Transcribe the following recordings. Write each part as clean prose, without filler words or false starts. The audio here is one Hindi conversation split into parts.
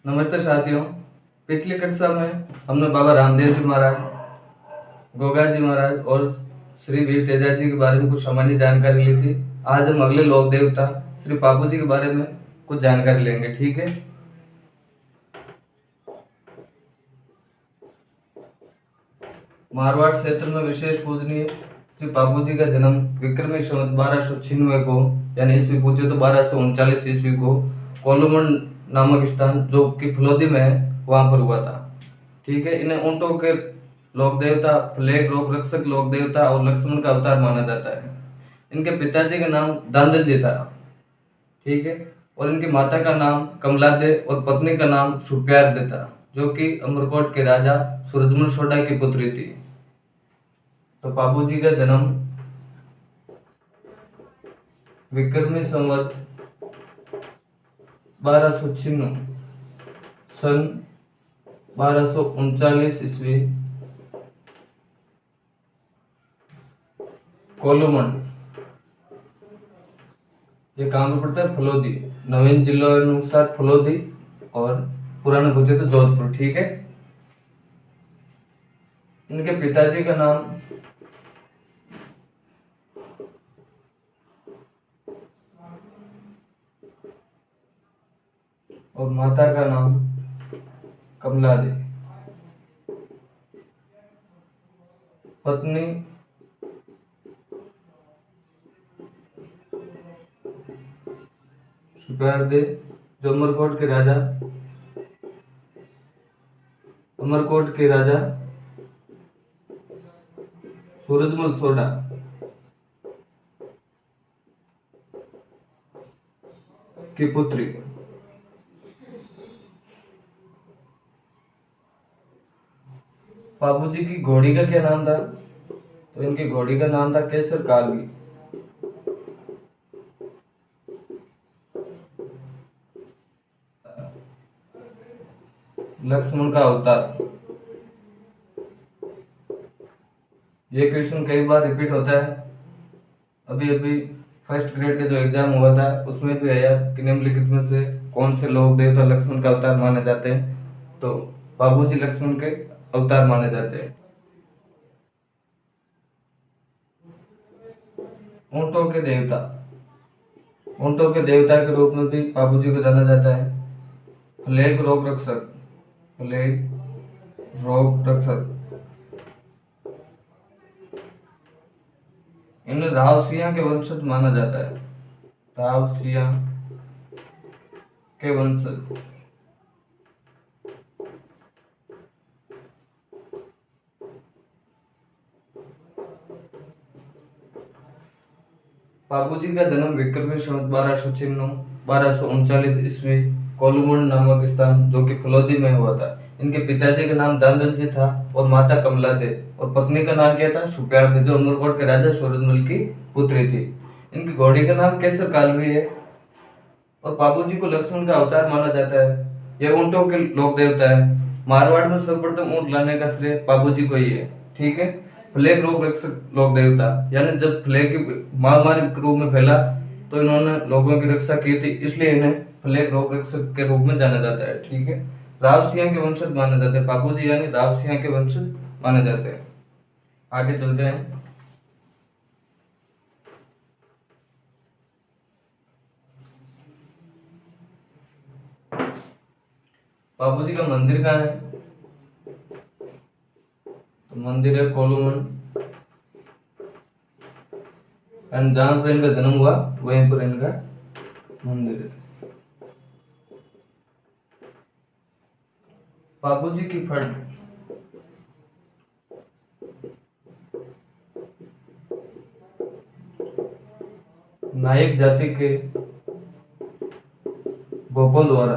नमस्ते साथियों। पिछली कक्षा में हमने बाबा रामदेव जी महाराज, गोगा जी महाराज और श्री वीर तेजा जी के बारे में कुछ सामान्य जानकारी ली थी। आज हम अगले लोक देवता श्री पापू जी के बारे में कुछ जानकारी लेंगे। ठीक है। मारवाड़ क्षेत्र में विशेष पूजनीय श्री पापू जी का जन्म विक्रमी संवत 1296 को यानी ईस्वी पूछे तो 1239 ईस्वी को कोलुमन नामक स्थान जो कि फलोदी में है वहां पर हुआ था। ठीक है। इन्हें ऊंटों के लोक देवता, प्लेग रोग रक्षक लोक देवता और लक्ष्मण का अवतार माना जाता है। इनके पिताजी का नाम दांदल जी था। ठीक है। और इनकी माता का नाम कमला दे और पत्नी का नाम सुप्यार दे था, जो कि अमरकोट के राजा सूरजमल सोडा की पुत्री थी। तो पापू जी का जन्म विक्रमी संवत 1296 सन 1239 ईस्वी कोलुमन, ये कहाँ पर पड़ता है? फलोदी। नवीन जिलों अनुसार फलोदी और पुराने पूछे तो जोधपुर। ठीक है। इनके पिताजी का नाम और माता का नाम कमला दे, पत्नी सुप्यार दे, जो अमरकोट के राजा सूरजमल सोडा की पुत्री। बाबू जी की घोड़ी का क्या नाम था? तो इनकी घोड़ी का नाम था केसर कालवी। लक्ष्मण का अवतार। ये क्वेश्चन कई बार रिपीट होता है। अभी अभी फर्स्ट ग्रेड का जो एग्जाम हुआ था उसमें भी आया कि निम्नलिखित में से कौन से लोक देवता लक्ष्मण का अवतार माने जाते हैं? तो बाबू जी लक्ष्मण के अवतार माने जाते हैं। ऊंटों के देवता, ऊंटों के देवता के रूप में भी बाबू जी को जाना जाता है। प्लेग रोग रक्षक, प्लेग रोग रक्षक। इन्हें रावसिया के वंशज माना जाता है। रावसिया के वंशज। बाबू जी का जन्म विक्रमी संवत 1239 ईस्वी कोलुमन नामक स्थान जो कि फलोदी में हुआ था। इनके पिताजी का नाम दांदल जी था और माता कमला दे और पत्नी का नाम क्या था? सुप्यार दे, जो अमरकोट के राजा सूरजमल की पुत्री थी। इनकी घोड़ी का नाम केसर कालवी है और बाबू जी को लक्ष्मण का अवतार माना जाता है। यह ऊंटों के लोक देवता है। मारवाड़ में सर्वप्रथम ऊंट लाने का श्रेय बाबू जी को ही है। ठीक है। प्लेग रोग रक्षक लोक देवता, यानी जब प्लेग की महामारी के रूप में फैला तो इन्होंने लोगों की रक्षा की थी, इसलिए इन्हें प्लेग रोग रक्षक के रूप में जाना जाता है। ठीक है। राव सिंह के वंशज माने जाते हैं बाबू जी, यानी राव सिंह के वंशज माने जाते हैं। आगे चलते हैं। बाबू जी का मंदिर कहाँ है? तो मंदिर है कोलुमन, एंड जहां पर इनका जन्म हुआ वहीं पर इनका मंदिर है। बाबू जी की फट नायक जाति के भोपल द्वारा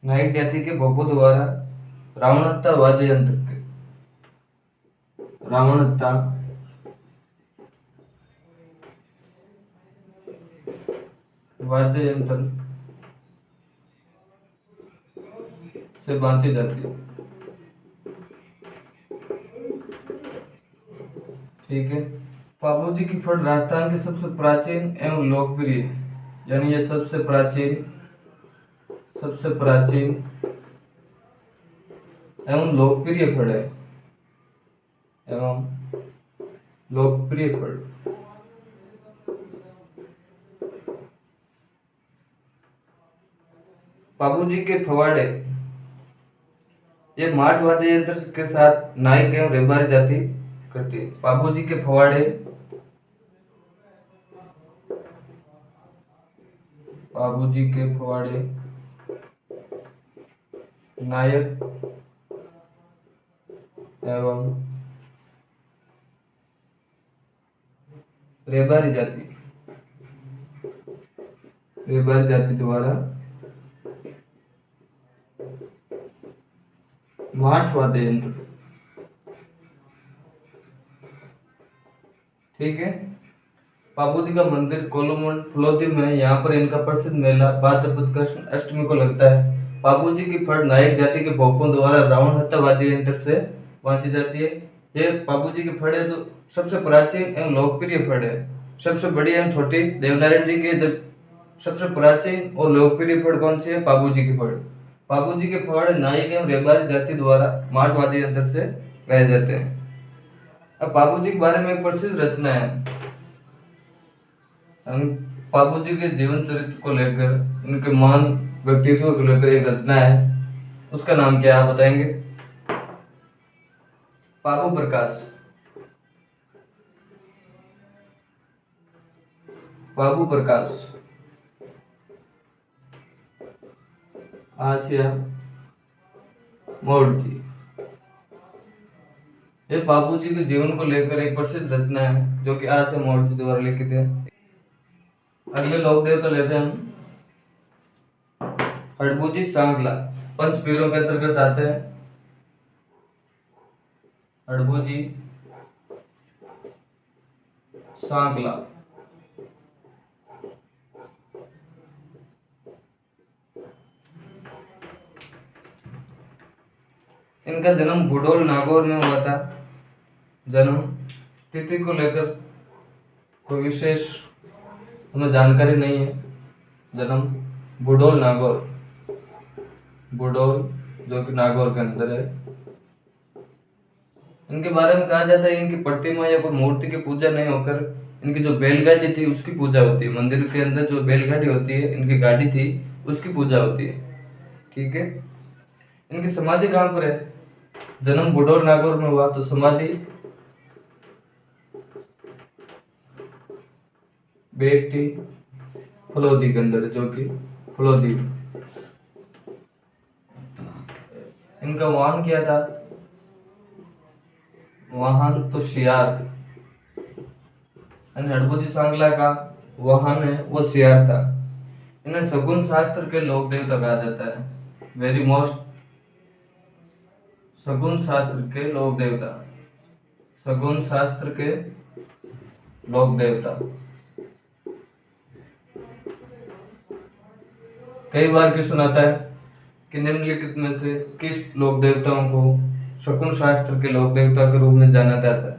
नायक जाति के भोपो द्वारा रावणहत्ता वाद्य यंत्र से बांधी जाती है। ठीक है। पाबूजी की फट राजस्थान की सबसे प्राचीन एवं लोकप्रिय, यानी ये सबसे प्राचीन एवं लोकप्रिय फड़ है, एवं लोकप्रिय फड़। पाबूजी के फवाड़े ये माठ वाद्य यंत्र के साथ नायक एवं रेबारी जाति करती है। पाबूजी के फवाड़े, पाबूजी के फवाड़े नायक एवं रेबारी जाति द्वारा माठ वाद्य यंत्र, ठीक है। पाबूजी का मंदिर कोलुमंड फलोदी में, यहाँ पर इनका प्रसिद्ध मेला भाद्रपद कृष्ण अष्टमी को लगता है। पाबूजी की फड़ नायक जाति के भोपों द्वारा रावण हत्या वाद्य यंत्र से बांधी जाती है। ये पाबूजी की फड़ है तो सबसे प्राचीन एवं लोकप्रिय फड़ है। सबसे बड़ी एवं छोटी देवनारायण जी के जब सबसे प्राचीन और लोकप्रिय फड़ कौन सी है? पाबूजी की फड़। पाबूजी के फड़ नायक एवं रेबारी जाति द्वारा माठ वाद्य यंत्र से गाए जाते हैं। अब पाबूजी के बारे में एक प्रसिद्ध रचना है। हम पाबूजी के जीवन चरित्र को लेकर, इनके मान व्यक्तित्व को लेकर एक रचना है, उसका नाम क्या है आप बताएंगे? पाबू प्रकाश। बाबू प्रकाश आसिया मोड़ जी। ये बाबूजी के जीवन को लेकर एक प्रसिद्ध रचना है जो कि आसिया मोड़ जी द्वारा लिखित है। अगले लोक देवता लेते हैं हम। हड़बूजी सांगला पंच पीरों के अंतर्गत आते हैं। हड़बूजी सांगला इनका जन्म बुडोल नागौर में हुआ था। जन्म तिथि को लेकर कोई विशेष हमें जानकारी नहीं है। जन्म बुडोल नागौर, बुडोल जो कि नागौर के अंदर है। इनके बारे में कहा जाता है इनकी प्रतिमा या कोई मूर्ति की पूजा नहीं होकर इनकी जो बैलगाड़ी थी उसकी पूजा होती है। मंदिर के अंदर जो बैलगाड़ी होती है, इनकी गाड़ी थी, उसकी पूजा होती है, ठीक है। इनकी समाधि कहाँ पर है? जन्म बुडोल नागौर में हुआ तो समाधि बेटी फलोदी के अंदर, जो कि फलोदी। इनका वाहन क्या था? वाहन तो शियार। हड़बूजी सांगला का वाहन है वो शियार था। इन्हें शगुन शास्त्र के लोक देवता कहा जाता है। वेरी मोस्ट शगुन शास्त्र के लोक देवता, शगुन शास्त्र के लोक देवता। कई बार क्वेश्चन आता है कि निम्नलिखित में से किस लोक देवताओं को शकुन शास्त्र के लोक देवता के रूप में जाना जाता है?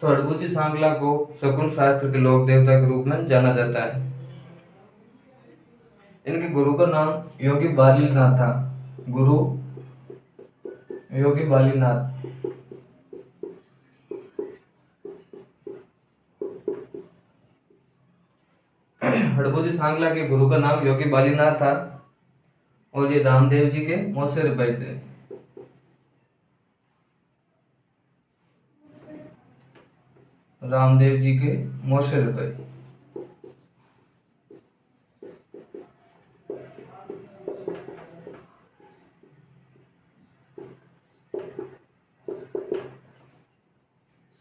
तो हड़बूजी सांगला को शकुन शास्त्र के लोक देवता के रूप में जाना जाता है। इनके गुरु का नाम योगी बालीनाथ था। गुरु योगी बालीनाथ। हड़बूजी सांगला के गुरु का नाम योगी बालीनाथ था और ये रामदेव जी के मौसेरे भाई थे। रामदेव जी के मौसेरे भाई।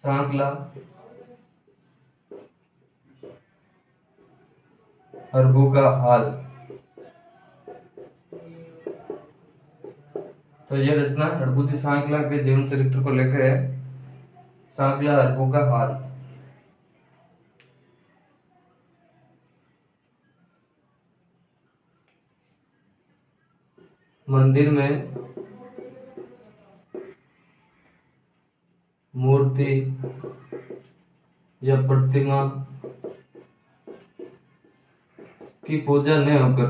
सांगला हरबू का हाल। तो यह रचना हड़बूजी सांगला के जीवन चरित्र को लेकर है। सांगला हरबू का हाल। मंदिर में मूर्ति या प्रतिमा की पूजा न होकर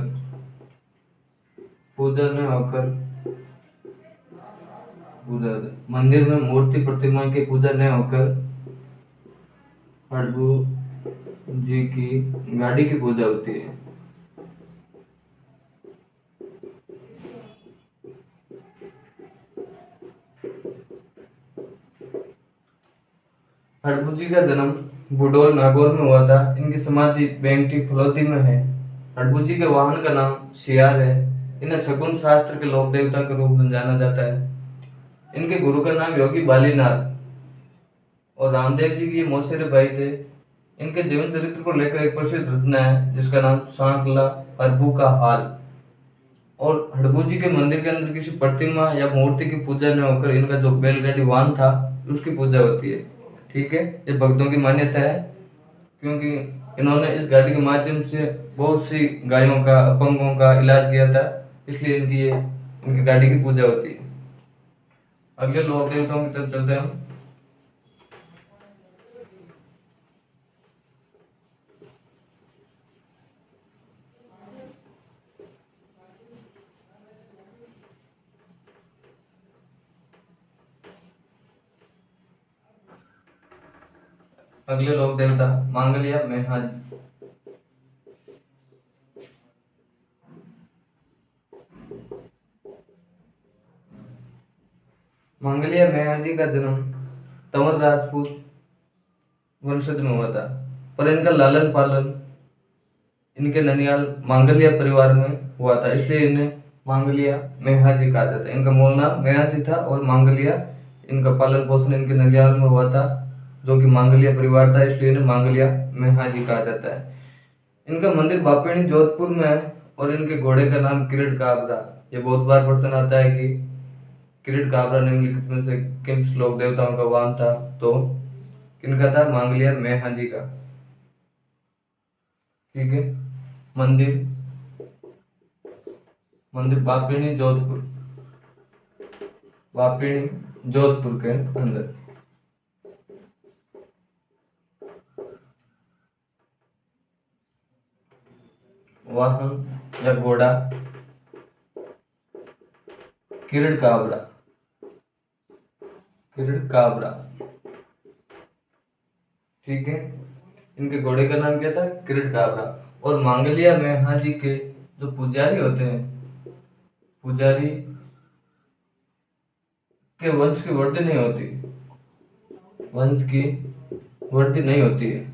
पूजा मंदिर में मूर्ति प्रतिमा की पूजा न होकर हडबू जी की गाड़ी की पूजा होती है। हडबू जी का जन्म बुडोल नागौर में हुआ था। इनकी समाधि बेंगटी फलोदी में है। हडबू जी के वाहन का नाम सियार है। इन्हें शकुन शास्त्र के लोक देवता के रूप में जाना जाता है। इनके गुरु का नाम योगी बालीनाथ और रामदेव जी के ये मौसेरे भाई थे। इनके जीवन चरित्र को लेकर एक प्रसिद्ध रचना है जिसका नाम सांकला अरबू का हाल। और हडबू जी के मंदिर के अंदर किसी प्रतिमा या मूर्ति की पूजा न होकर इनका जो बैलगाड़ी वाहन था उसकी पूजा होती है। ठीक है, ये भक्तों की मान्यता है क्योंकि इन्होंने इस गाड़ी के माध्यम से बहुत सी गायों का अपंगों का इलाज किया था, इसलिए इनकी गाड़ी की पूजा होती है। अगले लोक देवताओं की तरफ चलते हैं हम। अगले लोक देवता मांगलिया मेहाजी। मांगलिया मेहाजी का जन्म तंवर राजपूत वंशज में हुआ था, पर इनका लालन पालन इनके ननियाल मांगलिया परिवार में हुआ था, इसलिए इन्हें मांगलिया मेहाजी कहा जाता है। इनका मूल नाम मेहाजी था और मांगलिया इनका पालन पोषण इनके ननियाल में हुआ था जो कि मांगलिया परिवार था, इसलिए इन्हें मांगलिया मेहाजी कहा जाता है। इनका मंदिर बापिणी जोधपुर में है और इनके घोड़े का नाम किरीट काबरा। ये बहुत बार प्रश्न आता है कि किरीट काबरा निम्नलिखित में से किन श्लोक देवताओं का वाहन था, तो किनका था? मांगलिया मेहाजी का। ठीक है, मंदिर बापिणी जोधपुर के अंदर। वाहन या घोड़ा किरीट काबरा। ठीक है, इनके घोड़े का नाम क्या था? किरीट काबरा। और मांगलिया मेहाजी के जो पुजारी होते हैं, पुजारी के वंश की वृद्धि नहीं होती, है।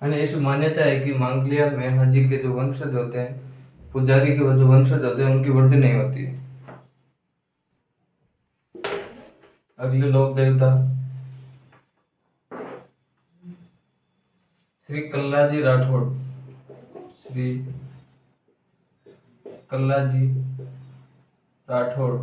यानी ऐसी मान्यता है कि मांगलिया मेहाजी के जो वंशज होते हैं, पुजारी के जो वंशज होते हैं, उनकी वृद्धि नहीं होती है। अगले लोक देवता श्री कल्लाजी राठौड़। श्री कल्लाजी राठौड़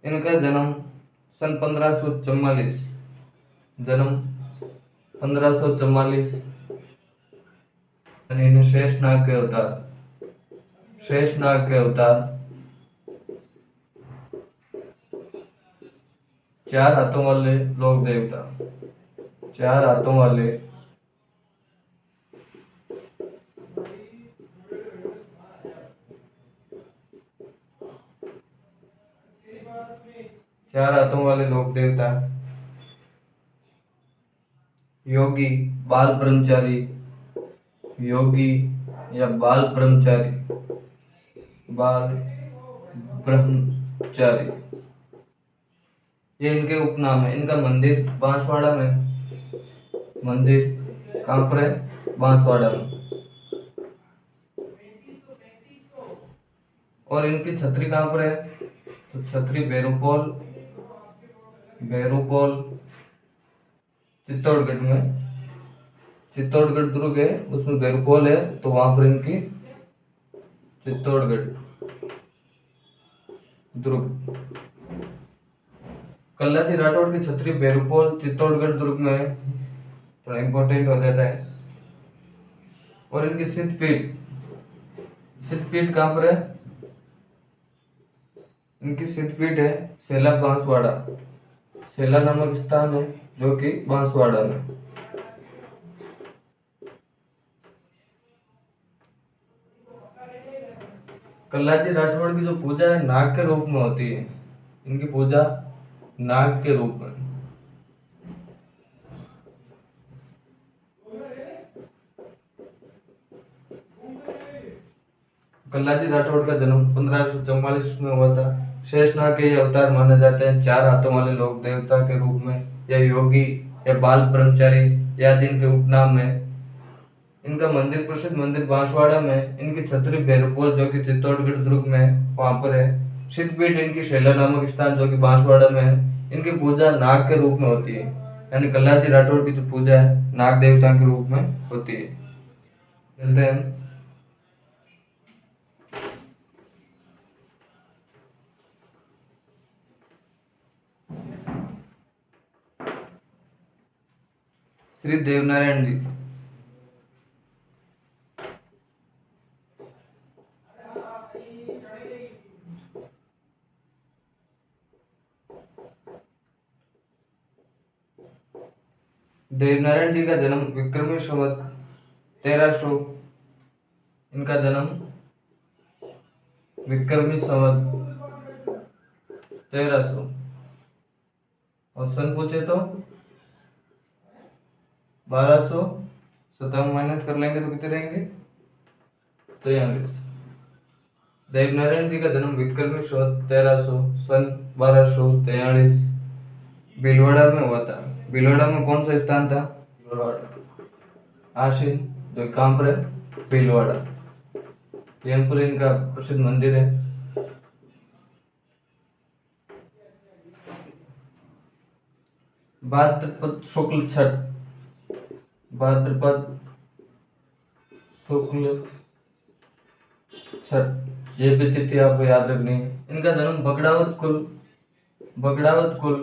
इनका जन्म सन 1544 इन्हें शेषनाग के अवतार 4 हाथों वाले लोक देवता, 4 हाथों वाले लोक देवता योगी बाल ब्रह्मचारी ये इनके उपनाम है। इनका मंदिर बांसवाड़ा में, कहाँ पर है? बांसवाड़ा में। और इनकी छतरी कहाँ पर है? तो छतरी बेरूपोल चित्तौड़गढ़ में, चित्तौड़गढ़ दुर्ग है उसमें बेरूपोल है, तो वहां पर इनकी चित्तौड़गढ़ दुर्ग। कल्लाजी राठौड़ की छतरी बेरूपोल चित्तौड़गढ़ दुर्ग में है, थोड़ा इम्पोर्टेंट हो जाता है। और इनकी सिद्धपीठ कहाँ पर है? इनकी सिद्धपीठ है सेला बांसवाड़ा। सेला नामक स्थान है जो कि बांसवाड़ा में। कल्लाजी राठौड़ की जो पूजा है नाग के रूप में होती है। इनकी पूजा नाग के रूप में। कल्लाजी राठौड़ का जन्म 1544 में हुआ था। शेषनाग के ये अवतार माने जाते हैं। 4 हाथों वाले लोक देवता के रूप में, या योगी, या बाल ब्रह्मचारी, या इनके उपनाम है। इनका मंदिर, प्रसिद्ध मंदिर बांसवाड़ा में। इनकी छतरी भैरवपोल जो कि चित्तौड़गढ़ दुर्ग में है, वहां पर है। सिद्धपीठ इनकी शैला नामक स्थान जो कि बांसवाड़ा में है। इनकी पूजा नाग के रूप में होती है, यानी कल्लाजी राठौड़ की जो पूजा है नाग देवता के रूप में होती है। चलते हैं श्री देवनारायण जी। देवनारायण जी का जन्म विक्रमी संवत 1300। इनका जन्म विक्रमी संवत 1300। और सन पूछे तो 1257 माइनस कर लेंगे तो कितने रहेंगे? 43। देवनारायण जी का जन्म विक्रमी संवत 1300 सन 1243 भीलवाड़ा में हुआ था। भीलवाड़ा में कौन सा स्थान था? भीलवाड़ा। आशीन जो कहाँ पर है? भीलवाड़ा। यहाँ पर इनका प्रसिद्ध मंदिर है। भाद्रपद शुक्ल छठ। भाद्रपद शुक्ल छठ, ये भी तिथि आपको याद रखनी है। इनका जन्म बगड़ावत कुल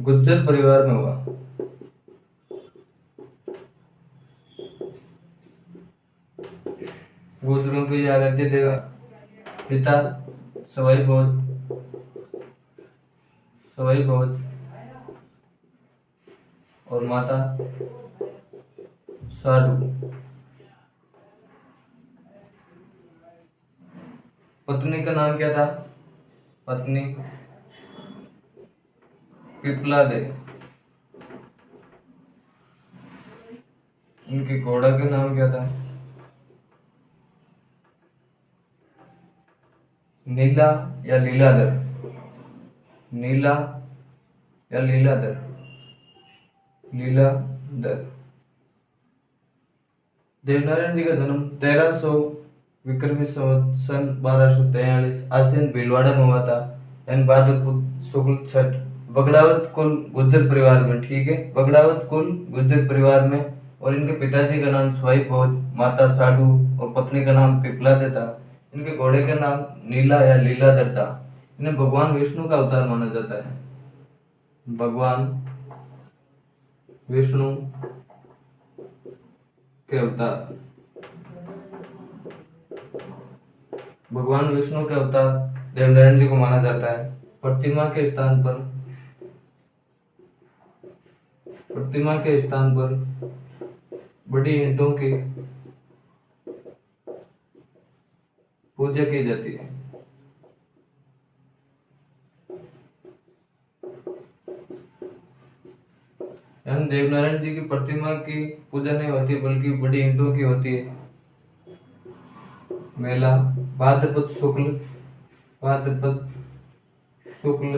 गुज्जर परिवार में हुआ। गुजरों की आराध्य देवा। पिता सवाई भोज और माता साधु। पत्नी का नाम क्या था? पत्नी पिपला दे। इनके घोड़ा का नाम क्या था? नीला या लीलाधर। नीला या लीलाधर। लीलाधर। देवनारायण जी का जन्म 1300 विक्रमी संवत सन 1243 आसीन भीलवाड़ा में हुआ था। यानी भाद्रपद शुक्ल छठ बगड़ावत कुल गुज्जर परिवार में। ठीक है, बगड़ावत कुल गुज्जर परिवार में। और इनके पिताजी का नाम स्वाई भोज, माता साधु और पत्नी का नाम पिपलादे था। इनके घोड़े का नाम नीला या लीलाधर था। इन्हें भगवान विष्णु का अवतार माना जाता है। भगवान विष्णु के अवतार। भगवान विष्णु के अवतार देवनारायण जी को माना जाता है। प्रतिमा के स्थान पर बड़ी ईंटों की पूजा की जाती है। देवनारायण जी की प्रतिमा की पूजा नहीं होती बल्कि बड़ी ईंटों की होती है। मेला भाद्रपद शुक्ल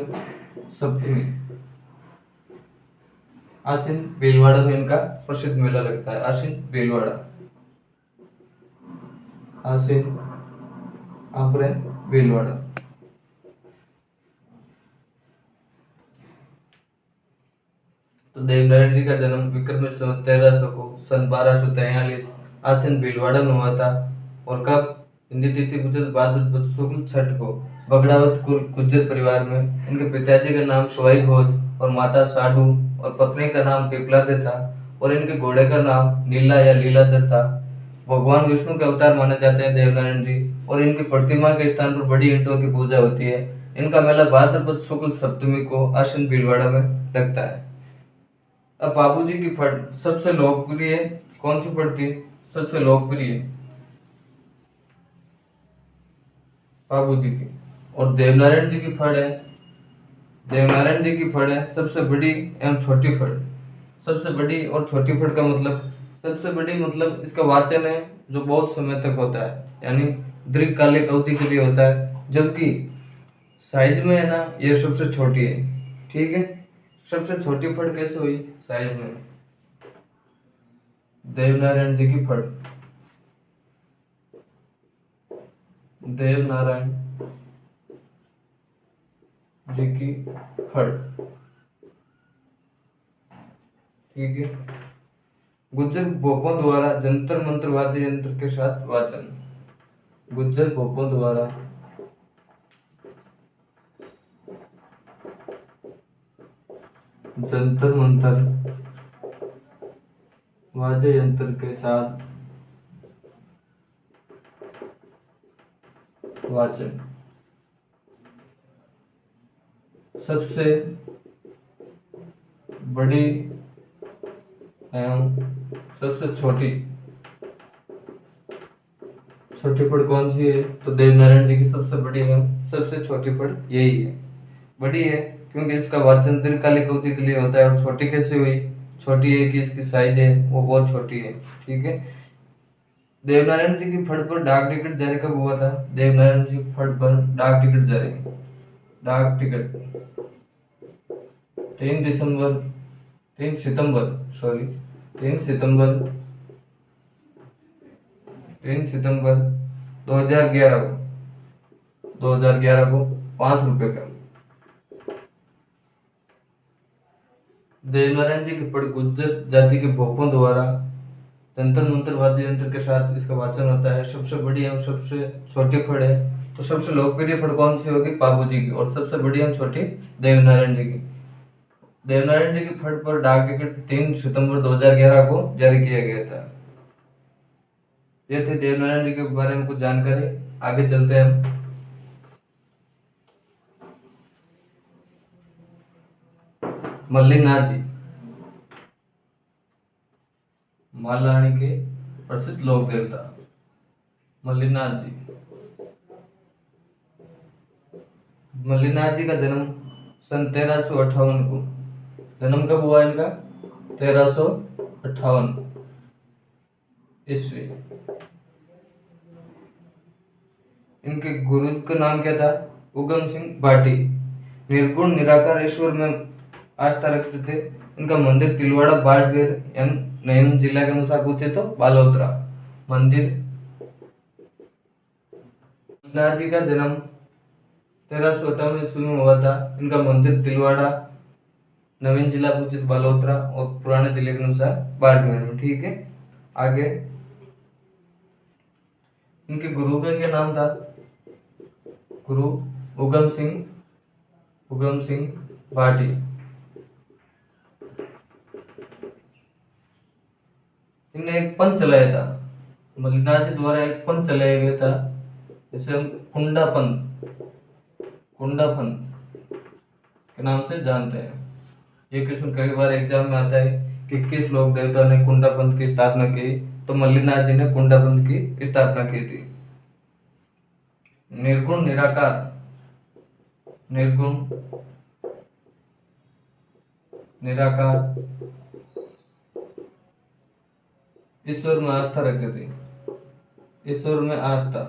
सप्तमी आसीन भीलवाड़ा में इनका प्रसिद्ध मेला लगता है। आसीन भीलवाड़ा। आसीन अप्रैल भीलवाड़ा। तो देवनारायण जी का जन्म विक्रमी संवत 1300 को सन 1243 आसीन भीलवाड़ा में हुआ था। और कब? हिंदी तिथि गुजर भाद्रपद शुक्ल छठ को बगड़ावत गुर्जर परिवार में। इनके पिताजी का नाम शोआई भोज और माता साडू और पत्नी का नाम पिपलादे था और इनके घोड़े का नाम नीला या लीलाधर था। भगवान विष्णु के अवतार माने जाते हैं देवनारायण जी और इनकी प्रतिमा के स्थान पर बड़ी ईंटों की पूजा होती है। इनका मेला भाद्रपद शुक्ल सप्तमी को आश्विन भीलवाड़ा में लगता है। अब बाबूजी की फट सबसे लोकप्रिय कौन सी फट थी? सबसे लोकप्रिय बाबूजी की। और देवनारायण जी की फड़ है, देवनारायण जी की फड़ है सबसे बड़ी एवं छोटी फड़। सबसे बड़ी और छोटी फड़ का मतलब, सबसे बड़ी मतलब इसका वाचन है जो बहुत समय तक होता है, यानी दीर्घकालिक अवधि के लिए होता है, जबकि साइज में है ना ये सबसे छोटी है। ठीक है, सबसे छोटी फड़ कैसे हुई साइज में? देवनारायण जी की फड़, देवनारायण जी की फड़। ठीक है, गुज्जर भोपों द्वारा जंतर मंत्र वाद्य यंत्र के साथ वाचन। गुज्जर भोपों द्वारा जंतर मंतर वाद्य यंत्र के साथ वाचन। सबसे बड़ी एवं सबसे छोटी छोटी पड़ कौन सी है? तो देवनारायण जी की सबसे बड़ी एवं सबसे छोटी पड़ यही है। बड़ी है क्योंकि इसका वाचन दीर्घकालिक अवधि के लिए होता है। और छोटी कैसे हुई? छोटी है कि इसकी साइज है वो बहुत छोटी है। ठीक है, देवनारायण जी की फड़ पर डाक टिकट जारी कब हुआ था? देवनारायण जी की फड़ पर डाक टिकट जारी, डाक टिकट 3 सितंबर 2011 को 5 रुपए का। देवनारायण जी की फड़ गुज्जर जाति के भोपों द्वारा जंतर मंत्र वाद्य यंत्र के साथ इसका वाचन होता है। सबसे बड़ी एवं सबसे छोटी फड़ है, तो सबसे लोकप्रिय फड़ कौन सी होगी? बाबूजी की। और सबसे बड़ी एवं छोटी देवनारायण जी की। देवनारायण जी की फड़ पर डाक टिकट 3 सितंबर 2011 को जारी किया गया था। ये थे देवनारायण जी के बारे में कुछ जानकारी। आगे चलते हैं हम। मल्लीनाथ जी, मालहानी के प्रसिद्ध लोक देवता मल्लीनाथ जी। मल्लीनाथ जी का जन्म सन 1358 को, जन्म कब हुआ इनका? 1358 ईस्वी। इनके गुरु का नाम क्या था? उगम सिंह भाटी। निर्गुण निराकार ईश्वर में आस्था रखते थे। इनका मंदिर तिलवाड़ा बाड़मेर नैन जिला के अनुसार पूछे तो बालोतरा मंदिर। मल्लीनाथ जी का जन्म 1358 ईस्वी में हुआ था। इनका मंदिर तिलवाड़ा, नवीन जिला पूछे तो बालोतरा और पुराने जिले के अनुसार बाड़मेर में। ठीक है, आगे इनके गुरु का क्या नाम था? गुरु उगम सिंह भाटी। इनने एक पंथ चलाया था, मल्लीनाथ जी द्वारा एक पंथ चलाया गया था, जिसे हम कुंडा पंथ के नाम से जानते हैं। ये क्वेश्चन कई बार एग्जाम में आता है कि किस लोक देवता ने कुंडा पंथ की स्थापना की? तो मल्लीनाथ जी ने कुंडा पंथ की स्थापना की थी। निर्गुण निराकार ईश्वर में आस्था रखते थे। ईश्वर में आस्था,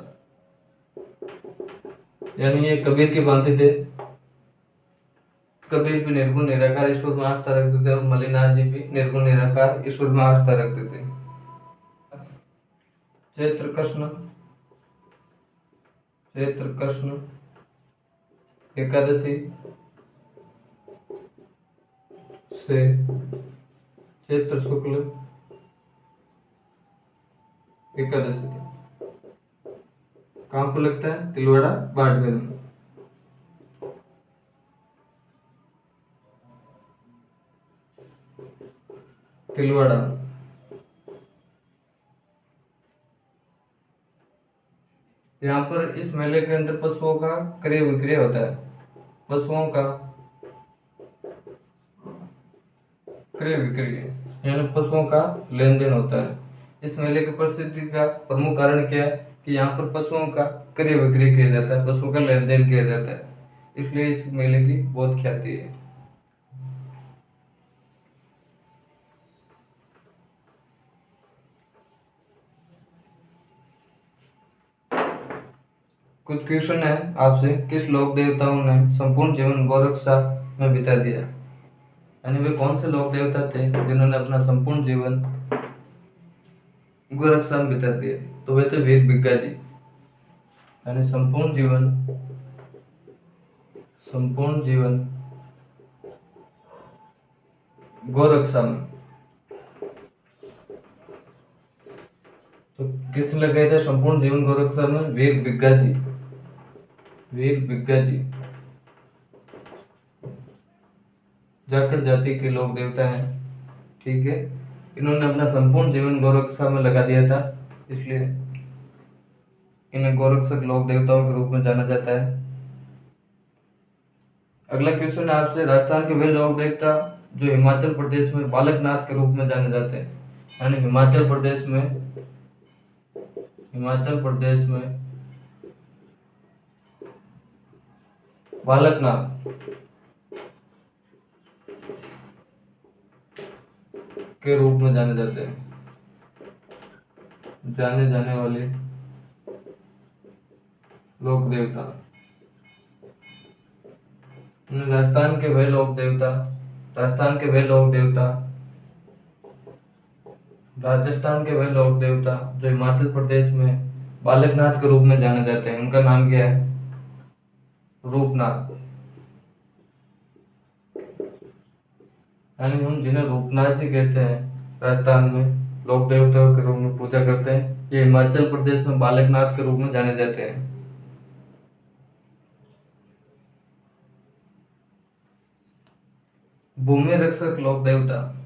यानी ये कबीर की भांति थे। कबीर भी निर्गुण निराकार ईश्वर में आस्था रखते थे और मल्लीनाथ जी भी निर्गुण निराकार ईश्वर में आस्था रखते थे। चैत्र कृष्ण एकादशी से चैत्र शुक्ल एकादशी कहाँ को लगता है? तिलवाड़ा बाड़मेर में। खिलवाड़ा। यहाँ पर इस मेले के अंदर पशुओं का क्रय विक्रय होता है। पशुओं का क्रय विक्रय यानी पशुओं का लेन देन होता है। इस मेले की प्रसिद्धि का प्रमुख कारण क्या है कि यहाँ पर पशुओं का क्रय विक्रय किया जाता है, पशुओं का लेन देन किया जाता है, इसलिए इस मेले की बहुत ख्याति है। कुछ क्वेश्चन है आपसे, किस लोक देवताओं ने संपूर्ण जीवन गोरक्षा में बिता दिया? यानी वे कौन से लोक देवता थे जिन्होंने अपना संपूर्ण जीवन गोरक्षा में बिता दिया? तो वे थे वीर बिग्गा जी। यानी संपूर्ण जीवन गोरक्षा में। तो किसने लगाया था संपूर्ण जीवन गोरक्षा में? वीर बिग्गा जी। वीर बिग्गा जी जाखड़ जाति के लोक देवता हैं, ठीक है। इन्होंने अपना संपूर्ण जीवन गोरक्षा में लगा दिया था, इसलिए इन्हें गोरक्षक लोक देवताओं के रूप में जाना जाता है। अगला क्वेश्चन है आपसे, राजस्थान के वे लोक देवता जो हिमाचल प्रदेश में बालकनाथ के रूप में जाने जाते हैं। यानी हिमाचल प्रदेश में बालकनाथ के रूप में जाने जाते हैं, जाने जाने वाले लोक देवता। राजस्थान के वे लोक देवता राजस्थान के वे लोक देवता जो हिमाचल प्रदेश में बालकनाथ के रूप में जाने जाते हैं, उनका नाम क्या है? रूपनाथ। यानी हम जिन्हें रूपनाथ जी कहते हैं, राजस्थान में लोक देवताओं के रूप में पूजा करते हैं, ये हिमाचल प्रदेश में बालकनाथ के रूप में जाने जाते हैं। भूमि रक्षक लोक देवता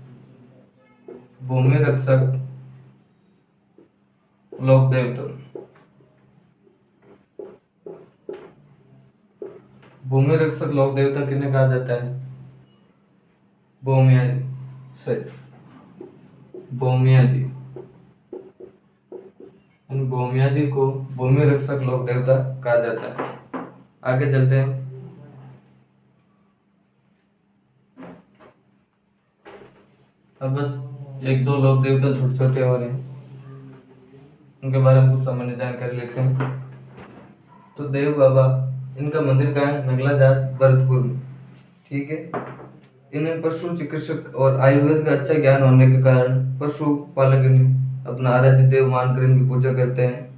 भूमि रक्षक लोक देवता किन्हें कहा जाता है? भूमिया जी। भूमिया जी को भूमि रक्षक लोक देवता कहा जाता है। आगे चलते हैं। अब बस एक दो लोक देवता छोटे छोटे और हैं, उनके बारे में कुछ सामान्य जानकारी लेते हैं। तो देव बाबा, इनका मंदिर कहाँ है? नगला जाट भरतपुर में, ठीक है। इन्हें पशु चिकित्सक और आयुर्वेद का अच्छा ज्ञान होने के कारण पशु पालक इन्हें अपना आराध्य देव मानकर इनकी पूजा करते हैं।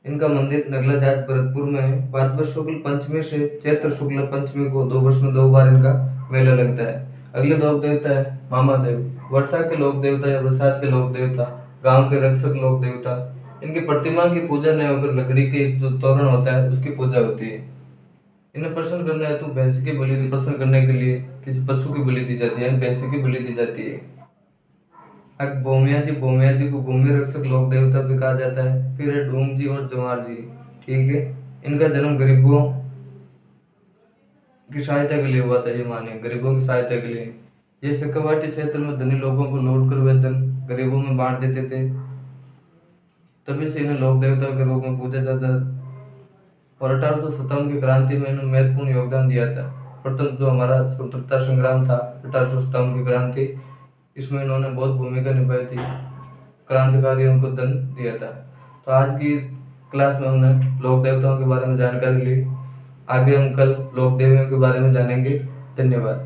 इनका मंदिर नगला जाट भरतपुर में है। भाद्रपद शुक्ल पंचमी से चैत्र शुक्ल पंचमी को 2 वर्ष में 2 बार इनका मेला लगता है। अगले लोक देवता है मामादेव, वर्षा के लोक देवता या बरसात के लोक देवता, गांव के रक्षक लोक देवता। इनकी प्रतिमा की पूजा नहीं होकर लकड़ी के जो तोरण होता है उसकी पूजा होती है। इन्हें प्रसन्न करने हेतु भैंस की बलि प्रसन्न करने के लिए किसी पशु की बलि दी जाती है, भैंस की बलि दी जाती है। अब भूमिया जी को भूमि रक्षक लोक देवता भी कहा जाता है। फिर है ढूंग जी और जवार जी, ठीक है। इनका जन्म गरीबों की सहायता के लिए हुआ था, ये माने गरीबों की सहायता के लिए। ये चक्रवाती क्षेत्र में धनी लोगों को लूट कर वे धन गरीबों में बांट देते थे, तभी से इन्हें लोक देवता के रूप में पूजा जाता है। और 1857 की क्रांति में इन्होंने महत्वपूर्ण योगदान दिया था। प्रथम जो हमारा स्वतंत्रता संग्राम था 1857 की क्रांति, इसमें इन्होंने बहुत भूमिका निभाई थी, क्रांतिकारियों को धन दिया था। तो आज की क्लास में हमने लोक देवताओं के बारे में जानकारी ली। आगे हम कल लोक देवियों के बारे में जानेंगे। धन्यवाद।